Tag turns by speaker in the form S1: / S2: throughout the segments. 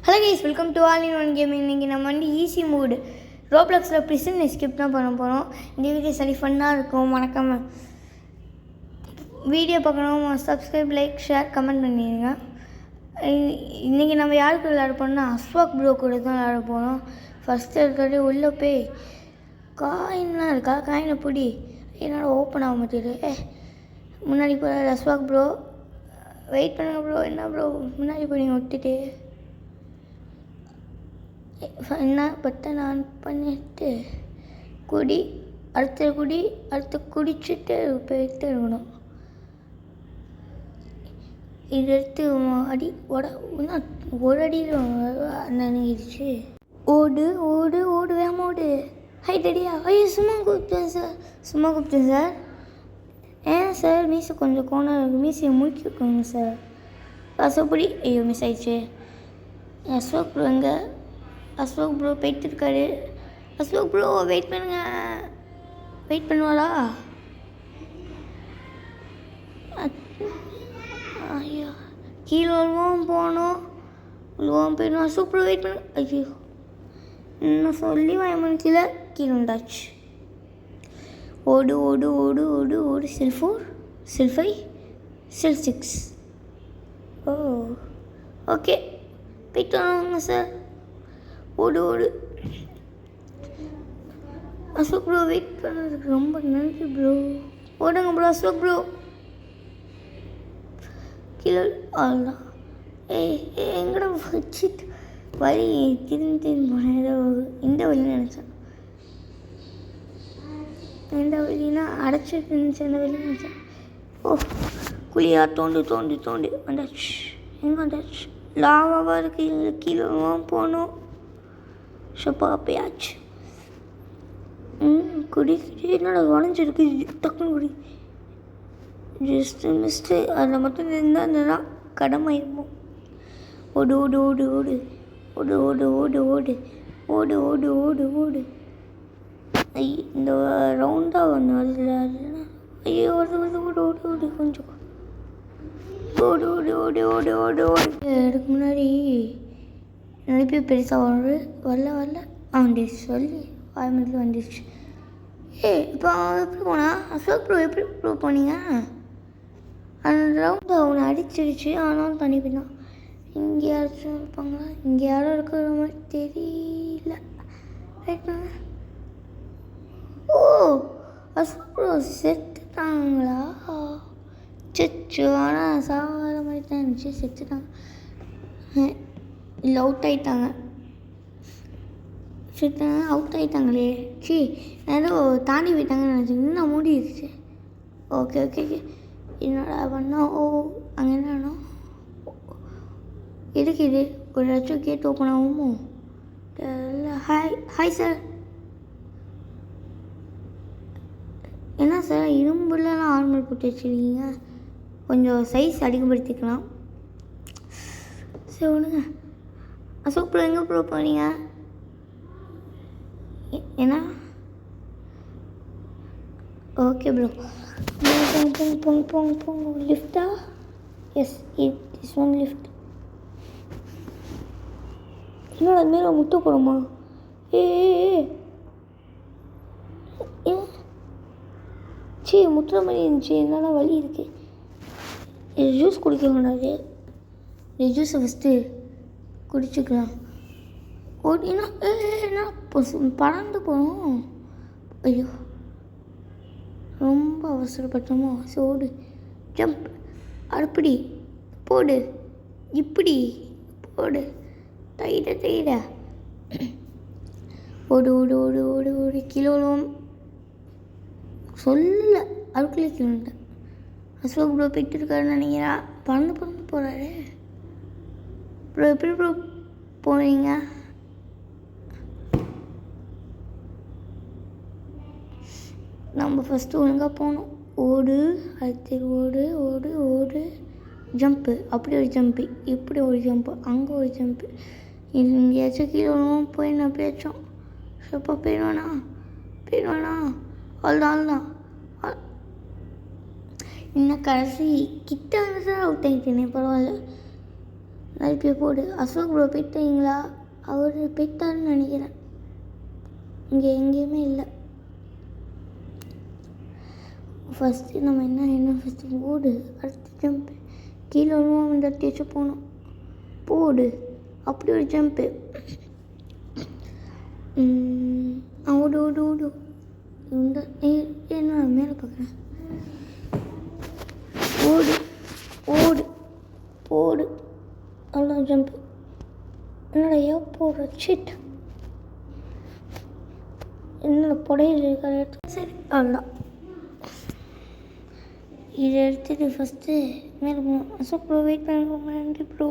S1: Hello guys, welcome to all in one game. இன்றைக்கி நம்ம easy மூடு ரோப்ளக்ஸில் prison escape தான் பண்ண போகிறோம். இந்த வீடியோ சரி ஃபன்னாக இருக்கும். மறக்காமல் வீடியோ பார்க்கணும். சப்ஸ்கிரைப், லைக், ஷேர், கமெண்ட் பண்ணிடுங்க. இன்றைக்கி நம்ம யாருக்கு விளையாட போனோம்னா அஸ்வாக் ப்ரோ கூட தான் விளையாட போகிறோம். ஃபஸ்ட்டு இருக்கிறது உள்ளே போய் காயின்லாம் இருக்கா, காயினை பிடி. என்னோட ஓப்பன் ஆக மாட்டேது. முன்னாடி போகிற அஸ்வாக் ப்ரோ, வெயிட் பண்ணுங்க ப்ரோ. என்ன ப்ரோ முன்னாடி போய் நீங்கள் விட்டுட்டு என்ன பட்டன் ஆன் பண்ணிட்டு அடுத்து குடிச்சிட்டு போயிட்டு இருக்கணும். இது எடுத்து அடி ஒரு அடியில் நினைக்கிடுச்சு. ஓடு ஓடு ஓடு வேகமாக ஓடு. ஹைட் அடியா. ஐயோ சும்மா கூப்பிட்டேன் சார். ஏன் சார் மீசை கொஞ்சம் கோணம் இருக்குது, மீசையை முறுக்கி வைக்கோங்க சார். அசோப்படி. ஐயோ மிஸ் ஆயிடுச்சு. அசோக் ப்ரோ எங்கே? அசோக் ப்ரோ போயிட்டு இருக்காரு. அசோக் ப்ரோ வெயிட் பண்ணுவாளா? ஐயோ கீழே உழுவோம் போயிடுவோம். அசோக் ப்ரோ வெயிட் பண்ணு. ஐயோ இன்னும் சொல்லி வாயமணிக்கல. கீழே வந்தாச்சு. ஓடு ஓடு ஓடு ஓடு ஓடு. செல் 4, செல் 5, செல் 6. ஓ ஓகே, போயிட்டு வாங்க சார். ஓடு ஓடு. அசோக் ப்ரோ வெயிட் பண்ணுறதுக்கு ரொம்ப நன்றி ப்ரோ. ஓடுங்க ப்ரோ. அசோக் ப்ரோ கீழே ஆடலாம். எங்கட வச்சுட்டு வழி திரும்பி போனேன். ஏதோ இந்த வழி நினச்சேன். எந்த வழினா அடைச்சிட்டு இருந்துச்சு. அந்த வழி நினச்சேன். ஓ குழியாக தோண்டி வந்தாச்சு. எங்கே வந்தாச்சு? லாவாக இருக்குது. கீழே போகணும். ஷப்பா போயாச்சு. குடி என்னோட உடஞ்சிருக்கு. டக்குன்னு குடி. Just missed. அதில் மட்டும் இருந்ததுன்னா கடமாயிருமோ. ஓடு ஓடு ஓடு ஓடு ஓடு ஓடு ஓடு ஓடு ஓடு ஓடு ஓடு ஓடு. இந்த ரவுண்டாக ஒன்று வருது. ஐயோ ஓடு ஓடு ஓடு ஓடு ஓடு கொஞ்சம் ஓடு ஓடு ஓடு ஓடு ஓடு ஓடு. அதுக்கு முன்னாடி நினைப்பி பெருசாக வரல வந்துடுச்சு. சொல்லி 5 மினிட்ல வந்துடுச்சு. இப்போ எப்படி போனா? அசோக் ப்ரோ எப்படி ப்ரோ போனீங்க? அந்த ரவுண்டு அவனை அடிச்சிருச்சு. ஆனாலும் தண்ணி போயிட்டான். இங்கே யாராச்சும் இருப்பாங்களா? இங்கே யாரும் இருக்கிற மாதிரி தெரியல. ஓ அசோக் ப்ரோ செத்துட்டாங்களா? சச்சோ. ஆனால் சாகாத மாதிரி தான் இருந்துச்சு. செத்துட்டாங்க இல்லை அவுட் ஆகிட்டாங்களே. சி ஏதோ தாண்டி போயிட்டாங்கன்னு நினச்சிங்க. நான் மூடிடுச்சு. ஓகே என்னடா பண்ணோம்? அங்கே என்ன வேணும்? எதுக்கு இது? ஒரு ஏதாச்சும் கேட் ஓப்பன் ஆகுமோ? Hi sir. என்ன சார் இரும்புலலாம் ஆர்மர் போட்டு வச்சுருக்கீங்க? கொஞ்சம் சைஸ் அதிகப்படுத்திக்கலாம். சரி ஒன்றுங்க. அசோக் ப்ரோ எங்கே ப்ரோ போனீங்க? என்ன? Okay bro. போங்க. லிஃப்டா? Yes is one lift. என்னோட அதுமாரி முட்டை போடுமா? சரி முட்டுற மாதிரி இருந்துச்சு. என்னன்னா வலி இருக்குது. இது ஜூஸ் குடிக்க வேண்டாது. இந்த ஜூஸை ஃபஸ்ட்டு குடிச்சிக்கலாம். ஓடினா பறந்து போகணும். ஐயோ ரொம்ப அவசரப்பட்டோமோ. சோடு ஜம்ப். அடுப்படி போடு. இப்படி போடு. தைட ஓடு ஓடு ஓடு ஓடு ஓடு. கிலோவும் சொல்ல அதுக்குள்ளே கிலோட்டேன். அசோக் ப்ரோ போயிட்டு இருக்காருன்னு நினைக்கிறா. பறந்து போகிறாரு ப்ரோ. எப்படி ப்ரோ போவீங்க? நம்ம ஃபஸ்ட்டு ஒழுங்காக போகணும். ஓடு. அடுத்து ஓடு ஓடு ஓடு. ஜம்ப்பு. அப்படி ஒரு ஜம்ப்பு, இப்படி ஒரு ஜம்ப்பு, அங்கே ஒரு ஜம்ப்பு. இது எங்கேயாச்சும் கீழே போயிடணும். எப்படியாச்சும் சப்பா போயிடுவானா? அவ்வளோதான். இன்னும் கடைசி கிட்ட வந்து சார் அவுட் ஆகிட்டேனே. பரவாயில்ல. நைட்டு போடு. அசோக் ப்ரோ போயிட்டீங்களா? அவர் போயிட்டாருன்னு நினைக்கிறேன். இங்கே எங்கேயுமே இல்லை. ஃபஸ்ட்டு நம்ம என்ன ஃபஸ்ட்டு போடு. அடுத்து ஜம்ப்பு. கீழே வருவோம், அந்த தேய்ச்சி போகணும். போடு. அப்படி ஒரு ஜம்ப்பு. ஓடு ஓடு ஓடு. இந்த என்ன மேலே பார்க்குறேன். ஓடு ஓடு ஓடு. அவ்வளோ ஜம்ப்பு. என்னடா போடுற சிட். என்னோட புடையில் இருக்கிற சரி அவ்வளோதான். இதை எடுத்துகிட்டு ஃபஸ்ட்டு மேலே போகணும். அசோக் ப்ரோ வெயிட் பண்ணுங்க. நன்றி ப்ரோ.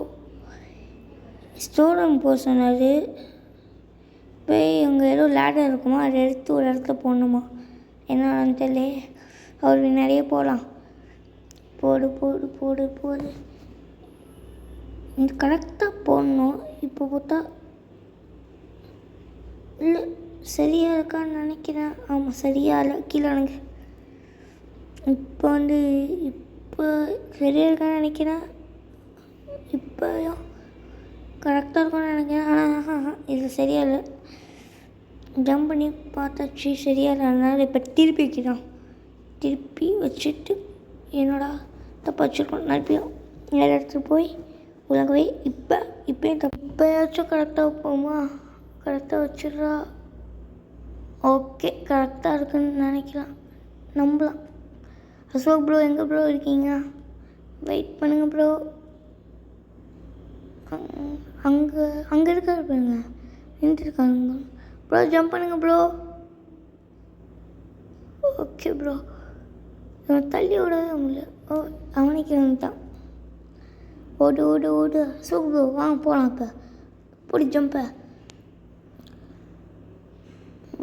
S1: ஸ்டோர் ரூம் போக சொன்னார். போய் அங்கே ஏதோ லேடர் இருக்குமா, அதை எடுத்து ஒரு இடத்துல போடணுமா, என்னன்னு தெரியல. அவர் நிறைய போகலாம். போடு போடு போடு போடு. இந்த கரெக்டாக போடணும். இப்போ பார்த்தா இல்லை சரியாக இருக்கான்னு நினைக்கிறேன். ஆமாம் சரியாக இல்லை. கீழே எனக்கு இப்போ இப்போ சரியாக இருக்கான்னு நினைக்கிறேன். இப்போ கரெக்டாக இருக்கும்னு நினைக்கிறேன். ஆனால் இது சரியாக இல்லை. ஜம்ப் பண்ணி பார்த்தாச்சு சரியாக இல்லை. அதனால் இப்போ திருப்பி வைக்கிறோம். திருப்பி வச்சுட்டு என்னோட தப்பா வச்சுருக்கோம். நடிப்பியும் வேறு இடத்துக்கு போய் உலகவே இப்போயும் இப்போயாச்சும் கரெக்டாக வைப்போமா? கரெக்டாக வச்சிடுறா. ஓகே கரெக்டாக இருக்குன்னு நினைக்கலாம். நம்பலாம். அசோக் ப்ரோ எங்கே ப்ரோ இருக்கீங்க? வெயிட் பண்ணுங்கள் ப்ரோ. அங்கே இருக்காரு பாருங்க. நின்றுருக்காங்க ப்ரோ. ஜம்ப் பண்ணுங்க ப்ரோ. Okay bro. இவன் தள்ளி விடவே முடியல. அவனுக்கு வந்துட்டான். ஓடு ஓடு ஓடு. அசோக் ப்ரோ வாங்க போகலாம். இப்போ போடி ஜம்பை.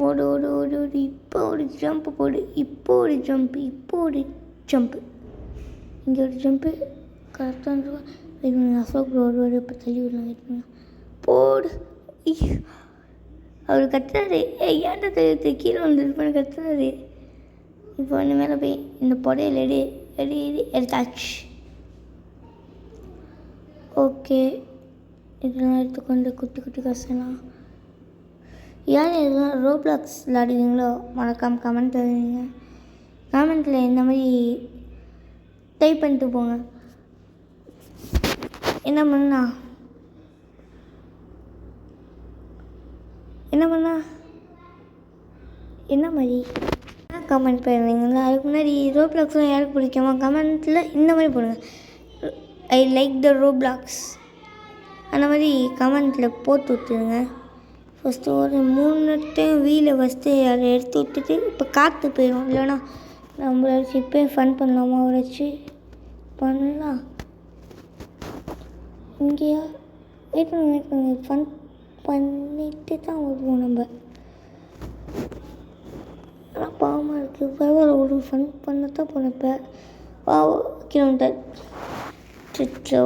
S1: ஓடு ஓடு ஓடு ஓடு. இப்போ ஒரு ஜம்ப்பு போடு. இப்போ ஒரு ஜம்ப்பு. இப்போ ஒரு ஜம்ப்பு. இங்கே ஒரு ஜம்ப்பு. கரெக்டாக இருக்கும். வெயிட் பண்ணுங்க. அசோக் ப்ரோ ஒரு இப்போ தள்ளி விடலாம். வெயிட் பண்ணுங்க. போடு. அவர் கத்துறாரு. ஏன்டா தெரியுது கீழே வந்துருப்பான்னு கத்துறாரு. இப்போ வந்து மேலே போய் இந்த புடையில் எடி எடி எடி எடுத்தாச்சு. ஓகே இதெல்லாம் எடுத்துக்கொண்டு குட்டி குட்டி கஷ்டம்லாம். யார் எதுவும் ரோப்ளாக்ஸ் விளையாடுவீங்களோ மறக்காமல் கமெண்ட் தருவீங்க. கமெண்ட்டில் இந்த மாதிரி டைப் பண்ணிட்டு போங்க. என்ன பண்ணா என்ன மாதிரி கமெண்ட் பண்ணுவீங்களா? அதுக்கு முன்னாடி ரோப்ளாக்ஸ்லாம் யாருக்கு பிடிக்குமா கமெண்ட்டில் இந்த மாதிரி போடுங்க. ஐ லைக் த ரோப்ளாக்ஸ் அந்த மாதிரி கமெண்ட்டில் போட்டு விட்டுருங்க. ஃபஸ்ட்டு ஒரு 3 டைம் வீலை ஃபஸ்ட்டு அதை எடுத்து விட்டுட்டு இப்போ காற்று போயிடும். இல்லைனா நம்ம வச்சு இப்போ ஃபன் பண்ணலாமா? வச்சு பண்ணலாம். இங்கேயா வெயிட் பண்ணுங்க. ஃபன் பண்ணிட்டு தான் வருவோம் நம்ம. ஆனால் பாவமாக இருக்குது. பரவாயில்ல ஒரு ஃபன் பண்ணத்தான் போனப்போ கிலோமீட்டர் சிச்சோ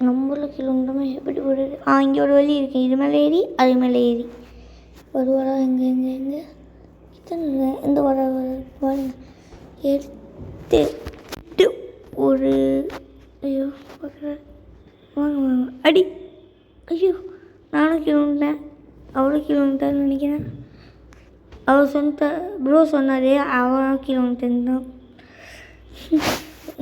S1: நம்மளும் கிலோமீட்டருமே எப்படி போடுறது? இங்கே ஒரு வழி இருக்குது. இது மேலே ஏறி அது மேலே ஏறி வருவாரா? எங்கே இத்தனை இந்த வர எடுத்து ஒரு ஐயோ பார்க்குறேன். வாங்க அடி. ஐயோ நானும் கிலோமீட்டர் அவ்வளோ கிலோமீட்டர்னு நினைக்கிறேன். அவர் ப்ரோ சொன்னார் அவன் கிலோமீட்டர் தான்.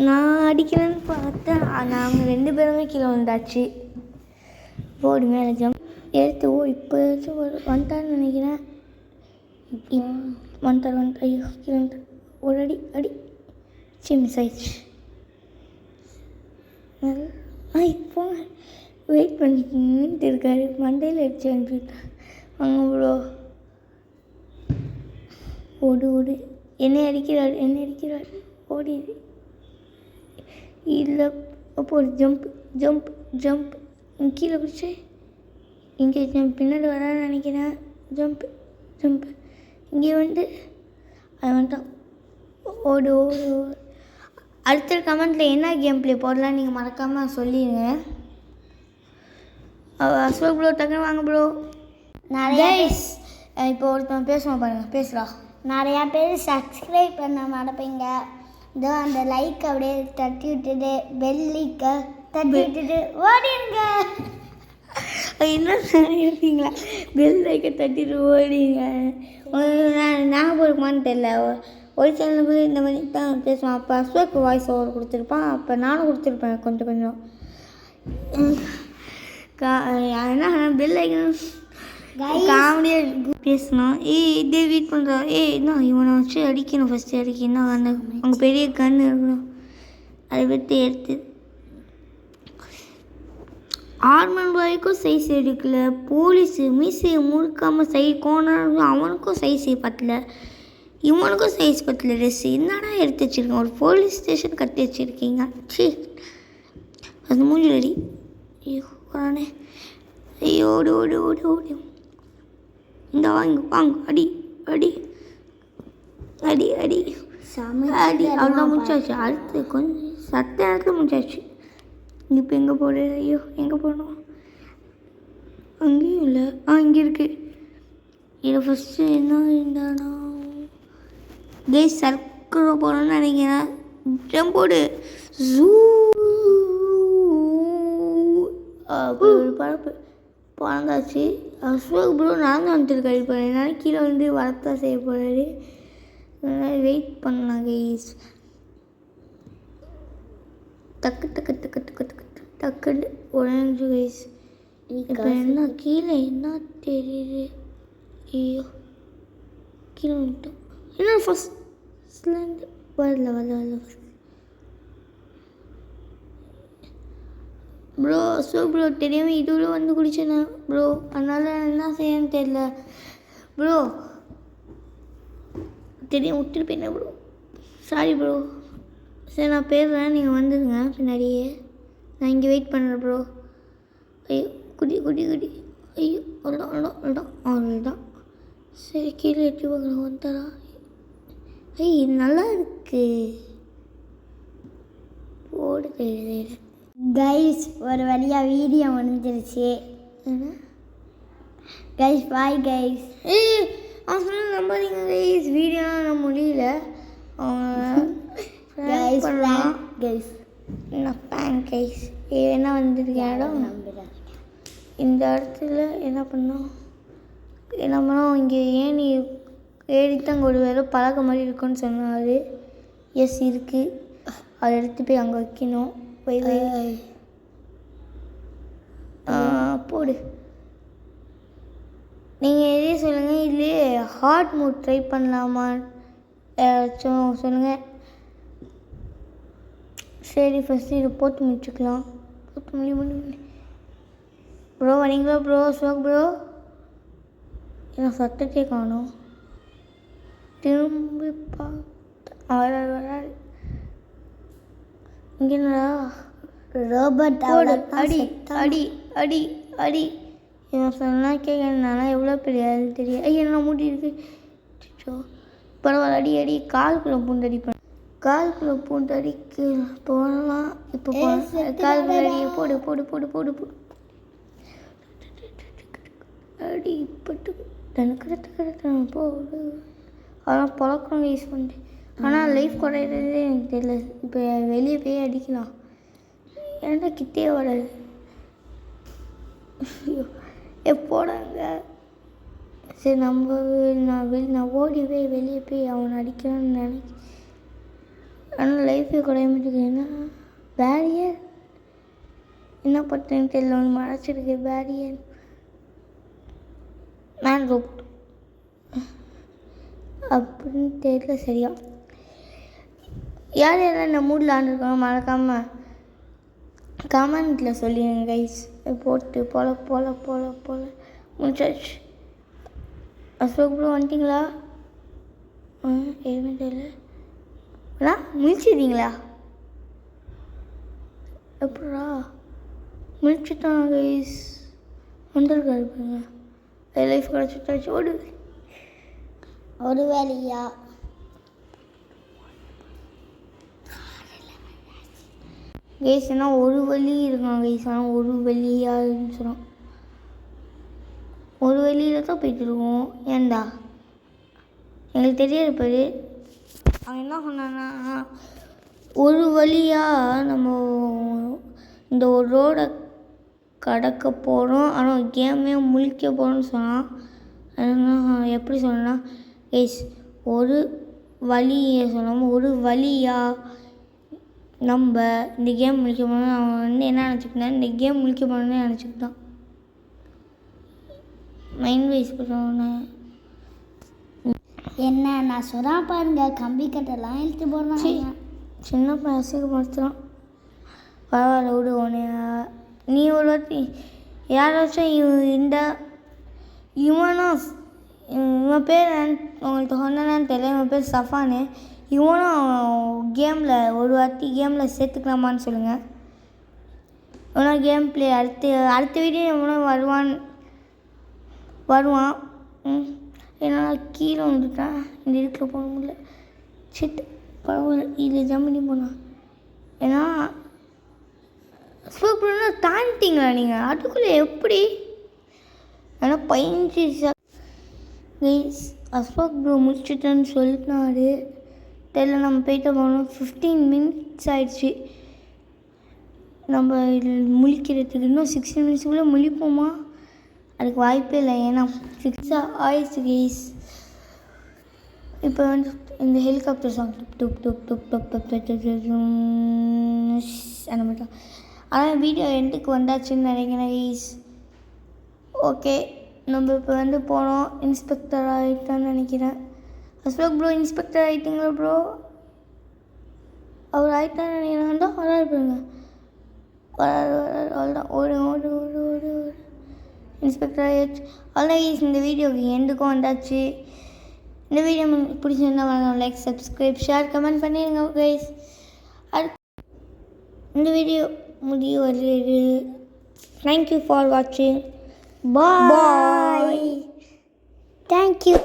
S1: நான் அடிக்கிறேன்னு பார்த்தேன். நாங்கள் 2 பேருமே கீழே வந்தாச்சு. போடு மேலே ஜம்ப் எடுத்து இப்போயாச்சும் வந்துட்டான்னு நினைக்கிறேன். வந்துட்டார். ஐயோ கிலோமீட்டர் ஒரு அடி மிஸ் ஆயிடுச்சு. போங்க. வெயிட் பண்ணிட்டு நின்றுட்டு இருக்காரு. மண்டையில் அடிச்சு அனுப்பிட்டார். வாங்க ப்ரோ. ஓடு. என்னை அடிக்கிறார். ஓடிடு. இல்லை அப்போ ஒரு ஜம்ப் கீழே பிடிச்சி இங்கே பின்னாடி வரான்னு நினைக்கிறேன். ஜம்ப் இங்கே அது வந்துட்டான். ஓடு. அடுத்த கமெண்ட்டில் என்ன கேம் ப்ளே போடலாம் நீங்கள் மறக்காமல் சொல்லிடுங்க. அசோக் ப்ரோ டக்குன்னு வாங்க ப்ரோ. நிறைய இப்போ ஒருத்தன் பேசுவோம் பாருங்கள். பேசுகிறா.
S2: நிறையா பேர் சப்ஸ்கிரைப் பண்ண மறப்பீங்க. இதோ அந்த லைக் அப்படியே தட்டி விட்டுட்டு பெல்லிக்க தட்டிட்டு ஓடிடுங்க.
S1: என்ன சொல்லியிருக்கீங்களா? பெல் லைக்கை தட்டிட்டு ஓடிங்க. ஞாபகம் இருக்குமான்னு தெரியல. ஒரு சேனலுக்கு இந்த மாதிரி தான் பேசுவான். அப்போ அஸ்வக்கு வாய்ஸ் ஓவர் கொடுத்துருப்பான். அப்போ நானும் கொடுத்துருப்பேன் கொஞ்சம் கொஞ்சம். என்ன பெல் லைக்கன் காமெடியாக பேசணும். இதே வெயிட் பண்ணுறா. என்ன இவனை வச்சு அடிக்கணும், ஃபஸ்ட்டு அடிக்கணும். அந்த அவங்க பெரிய கன்று இருக்கணும், அதை விட்டு எடுத்து ஆர்மன் வரைக்கும் சைஸ் எடுக்கல. போலீஸு மீசையை முழுக்காமல் கோணம் அவனுக்கும் சைஸ் பத்தல, இவனுக்கும் சைஸ் பத்தல. ட்ரெஸ்ஸு என்னடா எடுத்து வச்சுருக்கேன்? ஒரு போலீஸ் ஸ்டேஷன் கட்டி வச்சுருக்கீங்க. சரி அது மூஞ்சி அடி. ஐயோ வரானே. ஐயோ ஓடு ஓடு ஓடு ஓடு. இந்த வாங்க வாங்க அடி அடி அடி அடி அடி. அவ்வளோதான் முடிச்சாச்சு. அடுத்து கொஞ்சம் சத்த நேரத்தில் முடிச்சாச்சு. இப்போ எங்கே போடு? ஐயோ எங்கே போடணும்? அங்கேயும் இல்லை. இங்கே இருக்குது. இதை ஃபஸ்ட்டு என்ன இருந்தானா கேஸ் சர்க்கரை போடணும்னு நினைக்கிறேன். ஜம்ப் போடு. ஜூ அப்படி ஒரு பரப்பு பறந்தாச்சு. அஸ்வக் ப்ரோ நடந்து வந்துருக்காரு. இப்போ என்னால் கீழே வந்து வரத்தா செய்ய போகிறாரு. வெயிட் பண்ணலாம் கைஸ். டக்கு டக்கு டக்கு டக்கு டக்கு டக்குன்னு ஒரு நிமிஷம் கைஸ். இப்போ என்ன கீழே என்ன தெரியுது? ஐயோ கீழே வந்துட்டோம். என்ன ஃபஸ்ட்லேருந்து வரல வரல வரல. ப்ரோ ப்ரோ தெரியாமல் இதுவில் வந்து குடிச்சேண்ணா ப்ரோ. அதனால் என்ன செய்யணும்னு தெரியல ப்ரோ. தெரியும் விட்டுருப்பேன் ப்ரோ. Sorry bro. சரி நான் போயிடுறேன், நீங்கள் வந்துடுங்க பின்னாடியே. நான் இங்கே வெயிட் பண்ணுறேன் ப்ரோ. ஐயோ குடி குடி குடி. ஐயோ அவ்வளோதான் அவ்வளோதான் அவ்வளோதான் அவ்வளோதான். சரி கீழே எட்டி பார்க்கலாம் வந்துடா. இது நல்லா இருக்கு. போடு தெரியுது
S2: கைஸ். ஒரு வழியாக வீடியோ முடிஞ்சிருச்சு. Guys bye guys.
S1: அவன் சொன்ன நம்பாதீங்க கைஸ். வீடியோலாம் நான் முடியல.
S2: கைஸ் பண்ணலாம் கைஸ்.
S1: நான் ஃபேன் கைஸ். என்ன வந்துருக்கு இடம்? இந்த இடத்துல என்ன பண்ணோம் இங்கே ஏணி ஏறித்தான் அங்கே ஒரு வேலை பழக மாதிரி இருக்குன்னு சொன்னார். எஸ் இருக்குது. அதை எடுத்து போய் அங்கே வைக்கணும். போய் போடு. நீங்கள் எதே சொல்லுங்கள். இல்லையே ஹார்ட் மூட் ட்ரை பண்ணலாமா ஏதாச்சும் சொல்லுங்கள். சரி ஃபஸ்ட்டு இதை போட்டு முடிச்சுக்கலாம். போட்டு முடியும் ப்ரோ. வரீங்களா ப்ரோ? Swag bro. என்ன சத்தத்தை காணும். திரும்பி பார்த்து வராது. இங்கே என்னடா
S2: ரோபோட்
S1: அடி அடி அடி அடி. இவன் சொன்னால் கேட்கறதுனால எவ்வளோ பெரிய ஆள் தெரியும். ஐயா என்ன மூடி இருக்கு. பரவாயில்ல அடி அடி. கால்குள்ளே பூண்டு அடி பண்ண. கால்குள்ளே பூண்டு அடிக்க போகலாம். இப்போ கால்குள்ளே அடியை போடு போடு போடு போடு போடு. அடி பட்டு தனக்கு போடு. அதெல்லாம் பழக்கம் யூஸ் பண்ணிட்டு. ஆனால் லைஃப் குறையிறதே எனக்கு தெரியல. இப்போ வெளியே போய் அடிக்கலாம். ஏன்டா கிட்டே வராது. எப்போடாங்க. சரி நான் ஓடி போய் வெளியே போய் அவனை அடிக்கலாம்னு நினைக்கிறேன். ஆனால் லைஃபே குறைய மாட்டேங்குதுன்னா பேரியர் என்ன பண்ணுறேன்னு தெரியல. ஒன்று மறைச்சிருக்கு பேரியர். மேன் ரோப் அப்படின்னு தெரியல சரியா. யார் யாரெல்லாம் இந்த மூடில் ஆண்டுருக்காங்க மறக்காமல் கமெண்ட்டில் சொல்லிடுங்க கைஸ். போட்டு போல போல போல போல முடிச்சாச்சு. அசோக் ப்ரோ வந்துட்டிங்களா? எதுவுமே தெரியல. முடிச்சிட்டீங்களா? எப்படா முடிச்சுட்டாங்க கைஸ். வந்துருக்காரு பாருங்க. லைஃப் கிடச்சிட்டாச்சு.
S2: ஒரு வேலையா
S1: கைஸ்? ஏன்னா ஒரு வழி இருக்கான் கைஸ். ஆனால் ஒரு வழியாக சொன்னோம். ஒரு வழியில் தான் போய்ட்டுருக்கோம். ஏன்டா எங்களுக்கு தெரியாது பாரு. அவன் என்ன சொன்னான்னா ஒரு வழியாக நம்ம இந்த ஒரு ரோடை கடக்க போகிறோம், ஆனால் கேமே முழிக்க போகிறோம்னு சொன்னான். அதனால் எப்படி சொன்னேன்னா கைஸ், ஒரு வழியை சொல்லாமல் ஒரு வழியாக நம்ம இந்த கேம் முழிக்க போகணும். அவன் வந்து என்ன நினச்சிக்கிட்டான், இந்த கேம் முழிக்க போகணுன்னு நினச்சிக்கிட்டான். மைண்ட் வைஸ் பண்ணுறவன
S2: என்ன நான் சொல்கிறா பாருங்க, கம்பி கட்டெல்லாம் இழுத்து போடுறாங்க.
S1: சின்ன பையன் அசிங்கப்படுத்துகிறான். பரவாயில்ல விடு. உன்னை நீ ஒரு வாட்டி யாராச்சும் இவன் பேர் உங்களுக்கு சொன்னான்னு தெரியல, இவன் பேர் சஃபானு. இவனும் கேமில் ஒரு வாட்டி கேமில் சேர்த்துக்கலாமான்னு சொல்லுங்கள். இவனும் கேம் பிளே அடுத்த வீடியோ இவனும் வருவான். என்னால் கீழே வந்துட்டான், இந்த இடத்துல போக முடியல. சிட்டு பரவாயில்ல, இதில் ஜம்பினி போனான். ஏன்னா சூப்பர்னா தாண்டிங்களா நீங்கள், அதுக்குள்ளே எப்படி? ஏன்னா 15 கைஸ் அஸ்பாக் ப்ரோ முடிச்சுட்டேன்னு சொல்லிட்டாரு. தெரியல, நம்ம போயிட்டு போனோம். 15 minutes ஆயிடுச்சு. நம்ம இதில் முழிக்கிறதுக்கு இன்னும் 16 minutesக்குள்ளே முழிப்போமா? அதுக்கு வாய்ப்பே இல்லை. ஏன்னா 6 ஆயிடுச்சு கைஸ். இப்போ வந்து இந்த ஹெலிகாப்டர் சாங் டுப் டுப் டுப் டுப் டுப் டுப் டுப் அந்த மாதிரி தான். ஆனால் வீடியோ எண்டுக்கு வந்தாச்சுன்னு நினைக்கிறேன் கைஸ். ஓகே, நம்ம இப்போ வந்து போனோம். இன்ஸ்பெக்டர் ஆகிட்டான்னு நினைக்கிறேன். அஸ்பாக் ப்ரோ இன்ஸ்பெக்டர் ஆகிட்டீங்களா ப்ரோ? அவர் ஆகிட்டான்னு நினைக்கிறேன். தான் வராது பாருங்க, வராது அவ்வளோதான். ஓடு இன்ஸ்பெக்டர் ஆகிடுச்சு. அவ்வளோதான் கைஸ், இந்த வீடியோக்கு எண்டுக்கும் வந்தாச்சு. இந்த வீடியோ பிடிச்சிருந்தா வாங்க லைக், சப்ஸ்கிரைப், ஷேர், கமெண்ட் பண்ணிடுங்க கைஸ். இந்த வீடியோ முடிவு வருது. தேங்க்யூ ஃபார் வாட்சிங். பாய்.
S2: தேங்க்யூ.